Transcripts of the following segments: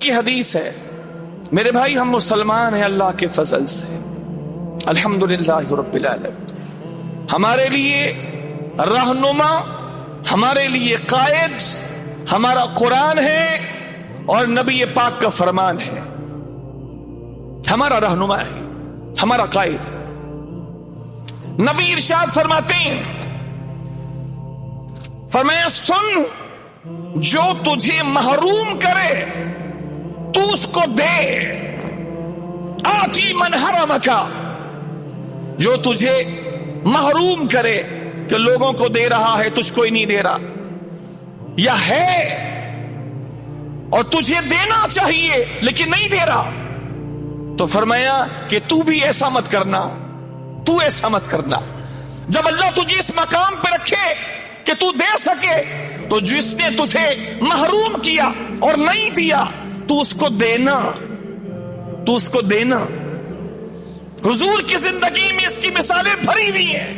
کی حدیث ہے میرے بھائی، ہم مسلمان ہیں اللہ کے فضل سے، الحمدللہ رب العالمین۔ ہمارے لیے رہنما، ہمارے لیے قائد ہمارا قرآن ہے اور نبی پاک کا فرمان ہے، ہمارا رہنما ہے، ہمارا قائد ہے۔ نبی ارشاد فرماتے ہیں، فرمایا سن، جو تجھے محروم کرے تو اس کو دے، آتی من حرمکا، جو تجھے محروم کرے کہ لوگوں کو دے رہا ہے تجھ کو ہی نہیں دے رہا، یا ہے اور تجھے دینا چاہیے لیکن نہیں دے رہا، تو فرمایا کہ تو بھی ایسا مت کرنا، تو ایسا مت کرنا۔ جب اللہ تجھے اس مقام پہ رکھے کہ تو دے سکے، تو جس نے تجھے محروم کیا اور نہیں دیا تو اس کو دینا، تو اس کو دینا۔ حضور کی زندگی میں اس کی مثالیں بھری ہوئی ہیں۔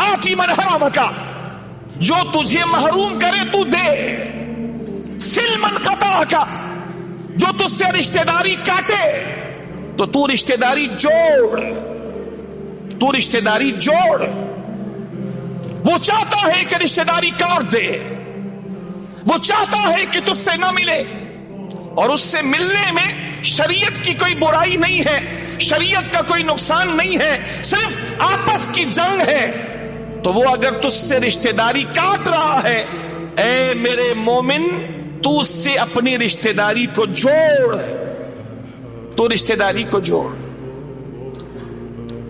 آتی من حرمکا، جو تجھے محروم کرے تو دے، سل من قطعکا، جو تجھ سے رشتہ داری کاٹے تو تو رشتہ داری جوڑ، تو رشتہ داری جوڑ۔ وہ چاہتا ہے کہ رشتہ داری کاٹ دے، وہ چاہتا ہے کہ تجھ سے نہ ملے، اور اس سے ملنے میں شریعت کی کوئی برائی نہیں ہے، شریعت کا کوئی نقصان نہیں ہے، صرف آپس کی جنگ ہے۔ تو وہ اگر تجھ سے رشتہ داری کاٹ رہا ہے، اے میرے مومن، تو اس سے اپنی رشتہ داری کو جوڑ، تو رشتہ داری کو جوڑ۔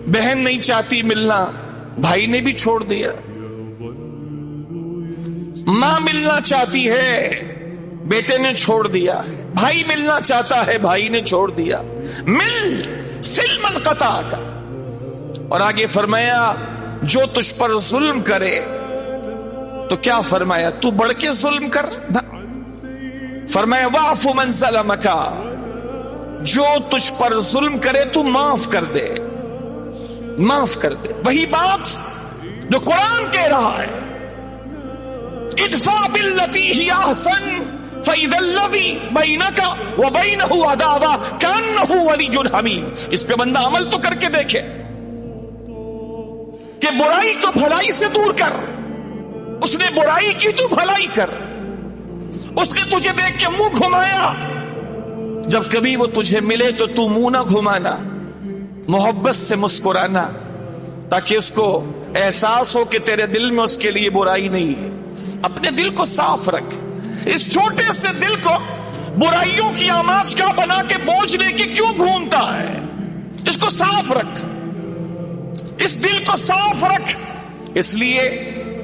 بہن نہیں چاہتی ملنا، بھائی نے بھی چھوڑ دیا۔ ماں ملنا چاہتی ہے، بیٹے نے چھوڑ دیا۔ بھائی ملنا چاہتا ہے، بھائی نے چھوڑ دیا۔ مل، سل من قطعک۔ اور آگے فرمایا جو تجھ پر ظلم کرے، تو کیا فرمایا؟ تو بڑھ کے ظلم کر نہ، فرمایا واعف من ظلمک، جو تجھ پر ظلم کرے تو معاف کر دے، معاف کر دے۔ وہی بات جو قرآن کہہ رہا ہے، ادفع باللتی ہی احسن فاذا الذی بینک وبینہ عداوہ کانہ ولی حمیم۔ اس پہ بندہ عمل تو کر کے دیکھے کہ برائی کو بھلائی سے دور کر۔ اس نے برائی کی تو بھلائی کر۔ اس نے تجھے دیکھ کے منہ گھمایا، جب کبھی وہ تجھے ملے تو تو منہ نہ گھمانا، محبت سے مسکرانا، تاکہ اس کو احساس ہو کہ تیرے دل میں اس کے لیے برائی نہیں ہے۔ اپنے دل کو صاف رکھ، اس چھوٹے سے دل کو برائیوں کی آماج کا بنا کے بوجھ لے کے کیوں گھومتا ہے؟ اس کو صاف رکھ، اس دل کو صاف رکھ، اس لیے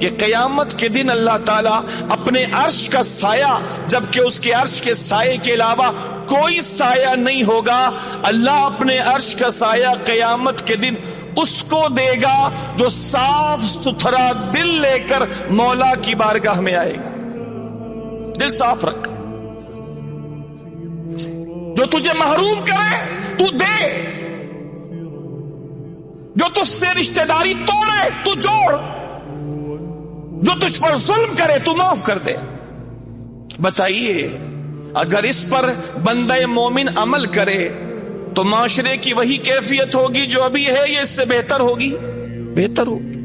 کہ قیامت کے دن اللہ تعالیٰ اپنے عرش کا سایہ، جبکہ اس کے عرش کے سائے کے علاوہ کوئی سایہ نہیں ہوگا، اللہ اپنے عرش کا سایہ قیامت کے دن اس کو دے گا جو صاف ستھرا دل لے کر مولا کی بارگاہ میں آئے گا۔ دل صاف رکھ، جو تجھے محروم کرے تو دے، جو تجھ سے رشتہ داری توڑے تو جوڑ، جو تجھ پر ظلم کرے تو معاف کر دے۔ بتائیے اگر اس پر بندہ مومن عمل کرے تو معاشرے کی وہی کیفیت ہوگی جو ابھی ہے، یہ اس سے بہتر ہوگی؟ بہتر ہوگی۔